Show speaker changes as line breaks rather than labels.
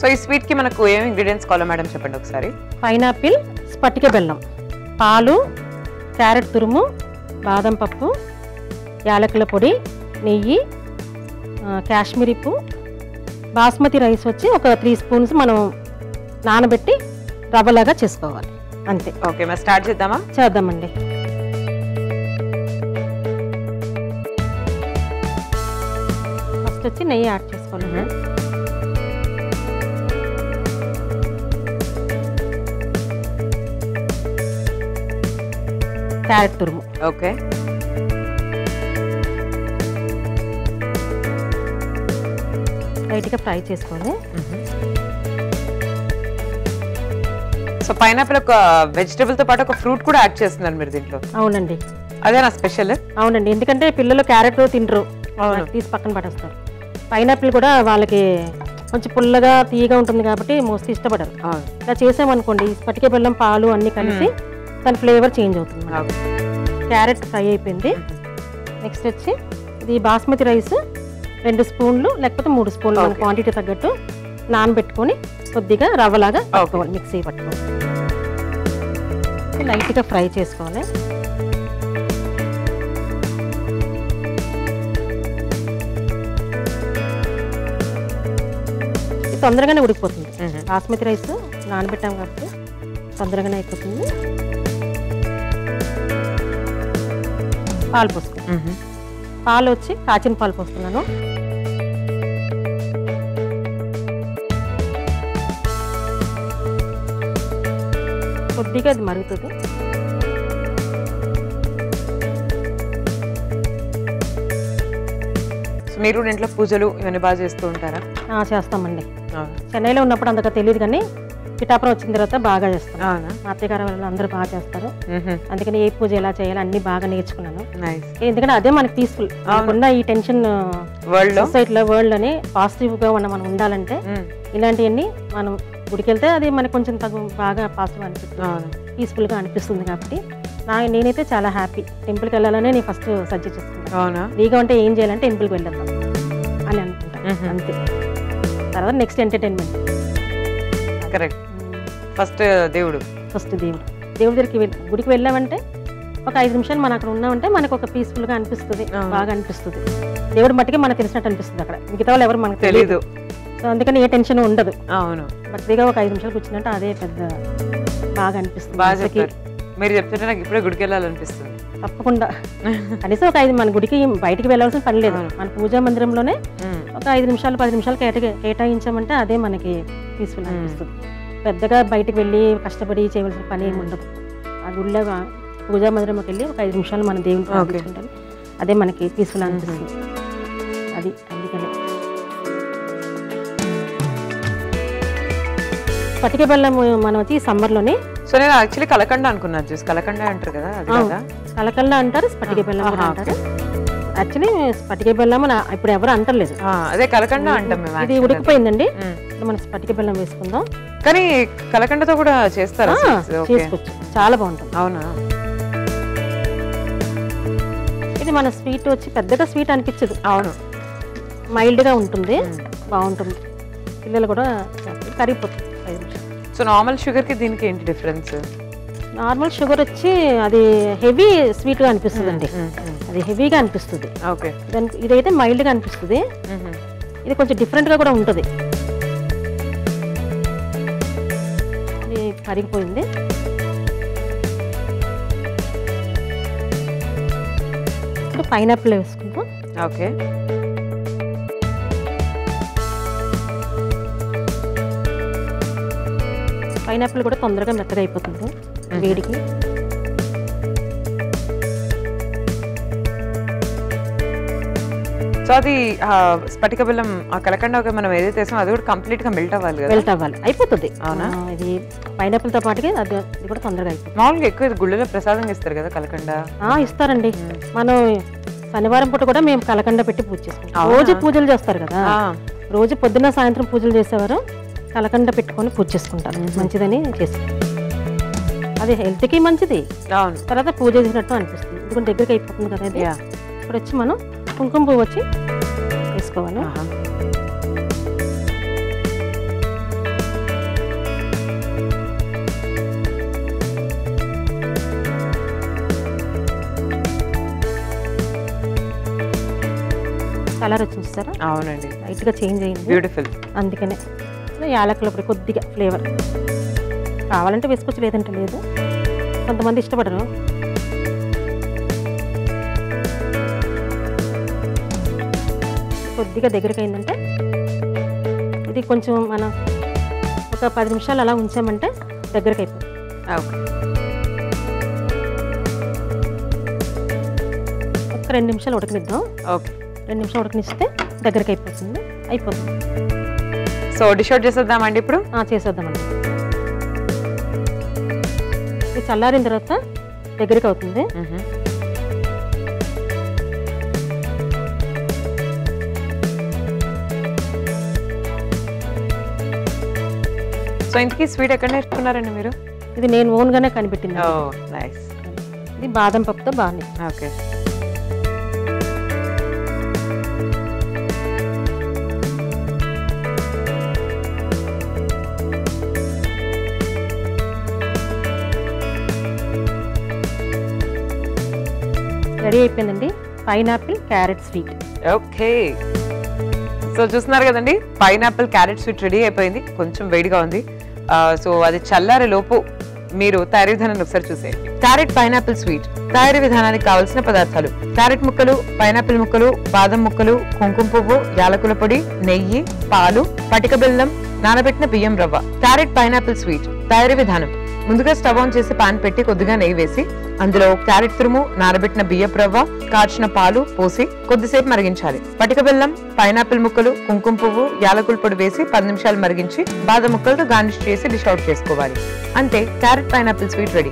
So ఈ sweet కి మనకు ఏం ఇంగ్రీడియెంట్స్ కావాలో మేడం చెప్పండి ఒకసారి.
పైనాపిల్, స్పటిక బెల్లం, పాలు, క్యారెట్ తురుము, బాదం పప్పు, యాలకుల పొడి, నెయ్యి, కాశ్మీరీ పువ్వు, బాస్మతి రైస్ వచ్చి ఒక 3 స్పూన్స్ మనం నానబెట్టి రవ్వలాగా చేసుకోవాలి అంతే.
ఓకే మరి స్టార్ట్ చేద్దామా?
చేద్దామండి. ఫస్ట్ వచ్చి నెయ్యి యాడ్ చేసుకోవాలి. క్యారెట్ తురుము
ఓకే
లైట్గా ఫ్రై చేసుకోవాలి.
సో పైనాపిల్ ఒక వెజిటబుల్ తో పాటు ఒక ఫ్రూట్ కూడా యాడ్ చేస్తున్నారు మీరు దీంట్లో.
అవునండి,
అదే నా స్పెషల్.
అవునండి, ఎందుకంటే పిల్లలు క్యారెట్ తినరు, తీసి పక్కన పడేస్తారు. పైనాపిల్ కూడా వాళ్ళకి కొంచెం పుల్లగా తీయగా ఉంటుంది కాబట్టి మోస్ట్లీ ఇష్టపడరు. ఇలా చేసామనుకోండి స్పటిక బెల్లం పాలు అన్నీ కలిసి దాని ఫ్లేవర్ చేంజ్ అవుతుంది. క్యారెట్ ఫ్రై అయిపోయింది. నెక్స్ట్ వచ్చి ఇది బాస్మతి రైస్ 2 స్పూన్లు లేకపోతే 3 స్పూన్లు మన క్వాంటిటీ తగ్గట్టు నానబెట్టుకొని కొద్దిగా రవ్వలాగా పట్టుకోవాలి, మిక్సీ పట్టుకోవాలి. లైట్గా ఫ్రై చేసుకోవాలి. ఇది తొందరగానే ఉడికిపోతుంది. బాస్మతి రైస్ నానబెట్టాం కాబట్టి తొందరగానే అయిపోతుంది. పాలు పోసుకున్నాను. పాలు వచ్చి కాచిన పాలు పోస్తున్నాను. కొద్దిగా అది మరుగుతుంది.
మీరు ఇంట్లో పూజలు ఇవన్నీ బాగా చేస్తూ ఉంటారా?
చేస్తామండి. చెన్నైలో ఉన్నప్పుడు అంతగా తెలియదు కానీ పిఠాపురం వచ్చిన తర్వాత బాగా చేస్తాను. మా అత్తయ్య గారు వాళ్ళు అందరూ బాగా చేస్తారు. అందుకని ఏ పూజ ఎలా చేయాలి అన్ని బాగా నేర్చుకున్నాను. ఎందుకంటే అదే మనకి పీస్ఫుల్. ఉన్న ఈ టెన్షన్ సొసైటీలో వరల్డ్ అని పాజిటివ్ గా మనం ఉండాలంటే ఇలాంటివన్నీ మనం గుడికి వెళ్తే అది మనకి కొంచెం బాగా పాజిటివ్ అనిపిస్తుంది, పీస్ఫుల్ గా అనిపిస్తుంది. కాబట్టి నేనైతే చాలా హ్యాపీ. టెంపుల్కి వెళ్ళాలనే నేను ఫస్ట్ సజెస్ట్ చేస్తున్నాను. ఫ్రీగా ఉంటే ఏం చేయాలంటే టెంపుల్కి వెళ్ళాం అని అనుకుంటాను అంతే. తర్వాత నెక్స్ట్ ఎంటర్టైన్మెంట్.
కరెక్ట్. ఫస్ట్ దేవుడు
దగ్గరికి గుడికి వెళ్ళామంటే ఒక 5 నిమిషాలు మనం అక్కడ ఉన్నామంటే మనకు ఒక పీస్ఫుల్ గా అనిపిస్తుంది, బాగా అనిపిస్తుంది. దేవుడు మట్టికి మనకు తెలిసినట్టు అనిపిస్తుంది. అక్కడ మిగతా వాళ్ళు ఎవరు మనకు తెలియదు. సో అందుకని ఏ టెన్షన్ ఉండదు.
అవును,
భక్తిగా ఒక 5 నిమిషాలు కూర్చున్నట్టు అదే పెద్ద బాగా అనిపిస్తుంది.
మీరు చెప్తుంటే నాకు ఇప్పుడే గుడికి వెళ్ళాలనిపిస్తుంది.
తప్పకుండా కనీసం ఒక 5 మన గుడికి బయటికి వెళ్ళాల్సిన పని లేదు. మన పూజా మందిరంలోనే ఒక 5 నిమిషాలు 10 నిమిషాలు కేటాయించామంటే అదే మనకి పీస్ఫుల్ అనిపిస్తుంది. పెద్దగా బయటకు వెళ్ళి కష్టపడి చేయవలసిన పని ఏమి ఉండదు. ఆ గుడిలో పూజా మందిరంలోకి వెళ్ళి ఒక 5 నిమిషాలు మన దేవుని ప్రార్థించుకుంటాం, అదే మనకి పీస్ఫుల్ అనిపిస్తుంది. అది అందుకని స్పటిక బెల్లం మనం వచ్చి సమ్మర్లోనే.
సో నేను యాక్చువల్లీ కలకండ అనుకున్నాను. చూసి కలకండ అంటారు కదా,
కలకండ అంటారు, స్పటిక బెల్లం అంటారు. యాక్చువల్లీ స్పటిక బెల్లం ఇప్పుడు ఎవరు అంటలేదు,
అదే కలకండ అంటాం మేము.
ఇది ఉడికిపోయిందండి, మనం స్పటిక బెల్లం వేసుకుందాం.
కానీ కలకండతో కూడా చేస్తారా?
చేసుకోవచ్చు, చాలా బాగుంటుంది.
అవునా?
ఇది మన స్వీట్ వచ్చి పెద్దగా స్వీట్ అనిపించదు.
అవును,
మైల్డ్ గా ఉంటుంది, బాగుంటుంది. పిల్లలు కూడా కరిగిపోతుంది.
సో నార్మల్ షుగర్ కి దీనికి ఏంటి డిఫరెన్స్?
నార్మల్ షుగర్ వచ్చి అది హెవీ స్వీట్ గా అనిపిస్తుంది అండి, అది హెవీగా అనిపిస్తుంది.
ఓకే,
దానికి ఇదైతే మైల్డ్ గా అనిపిస్తుంది. ఇది కొంచెం డిఫరెంట్ గా కూడా ఉంటుంది. ఇది కరిగిపోయింది. ఇప్పుడు పైనాపిల్ వేసుకుంటాం.
ఓకే,
పైనాపిల్ కూడా తొందరగా మెత్తగా అయిపోతుంది వేడికి.
సో అది స్పటిక బెల్లం ఆ కలకండ మనం ఏదైతే వేసామో అది కూడా కంప్లీట్ గా మెల్ట్ అవ్వాలి కదా?
మెల్ట్ అవ్వాలి, అయిపోతుంది. అవునా? ఇది పైనాపిల్ తో పాటుగా అది కూడా తొందరగా అయిపోతుంది.
మామూలుగా ఎక్కువ గుళ్ళలో ప్రసాదంగా ఇస్తారు కదా కలకండ?
ఇస్తారండి. మనం శనివారం పూట కూడా మేము కలకండ పెట్టి పూజ చేసుకుంటాం. రోజు పూజలు చేస్తారు కదా, రోజు పొద్దున్న సాయంత్రం పూజలు చేసేవారు కలకండ పెట్టుకొని పూజ చేసుకుంటారు, మంచిదని చేసుకుంటారు. అది హెల్త్ కి మంచిది, తర్వాత పూజ చేసినట్టు అనిపిస్తుంది. ఎందుకంటే దగ్గరికి అయిపోతుంది కదా ఇది. ఇప్పుడు వచ్చి మనం కుంకుమ పువ్వు వచ్చి వేసుకోవాలి. కలర్ వచ్చింది సార్.
అవునండి,
లైట్గా చేంజ్ అయింది,
బ్యూటిఫుల్.
అందుకనే యాలకులు ఇప్పుడు కొద్దిగా ఫ్లేవర్ కావాలంటే వేసుకోవచ్చు, లేదంటే లేదు. కొంతమంది ఇష్టపడరు. కొద్దిగా దగ్గరికి అయిందంటే ఇది కొంచెం మనం ఒక 10 నిమిషాలు అలా ఉంచామంటే దగ్గరికి అయిపోతుంది.
ఓకే,
ఒక 2 నిమిషాలు ఉడకనిద్దాం.
ఓకే,
2 నిమిషాలు ఉడకనిస్తే దగ్గరికి అయిపోతుంది.
సో డిష్ అవుట్ చేసేద్దామండి ఇప్పుడు.
చేసేద్దామండి. ఇది చల్లారిన తర్వాత దగ్గరికి అవుతుంది.
సో ఇంతకీ స్వీట్ ఎక్కడ నేర్చుకున్నారండి మీరు?
ఇది నేను ఓన్గానే కనిపెట్టింది.
నైస్.
ఇది బాదం పప్పుతో బాగుంది.
ఓకే,
రెడీ అయిపోయిందండి pineapple carrot sweet.
Okay, so చూస్తున్నారు కదండి, పైనాపిల్ క్యారెట్ స్వీట్ రెడీ అయిపోయింది. కొంచెం వేడిగా ఉంది. సో అది చల్లారే లోపు మీరు తయారీ విధానాన్ని ఒకసారి చూసేయండి. క్యారెట్ పైనాపిల్ స్వీట్ తయారీ విధానానికి కావాల్సిన పదార్థాలు: క్యారెట్ ముక్కలు, పైనాపిల్ ముక్కలు, బాదం ముక్కలు, కుంకుమ పువ్వు, యాలకుల పొడి, నెయ్యి, పాలు, పటిక బెల్లం, నానబెట్టిన బియ్యం రవ్వ. క్యారెట్ పైనాపిల్ స్వీట్ తయారీ విధానం: ముందుగా స్టవ్ ఆన్ చేసి పాన్ పెట్టి కొద్దిగా నెయ్యి వేసి అందులో క్యారెట్ తురుము, నానబెట్టిన బియ్యపు రవ్వ, కాచిన పాలు పోసి కొద్దిసేపు మరిగించాలి. పటిక బెల్లం, పైనాపిల్ ముక్కలు, కుంకుమ పువ్వు, యాలకుల పొడి వేసి 10 నిమిషాలు మరిగించి బాదం ముక్కలతో గార్నిష్ చేసి డిష్ అవుట్ చేసుకోవాలి. అంతే, క్యారెట్ పైనాపిల్ స్వీట్ రెడీ.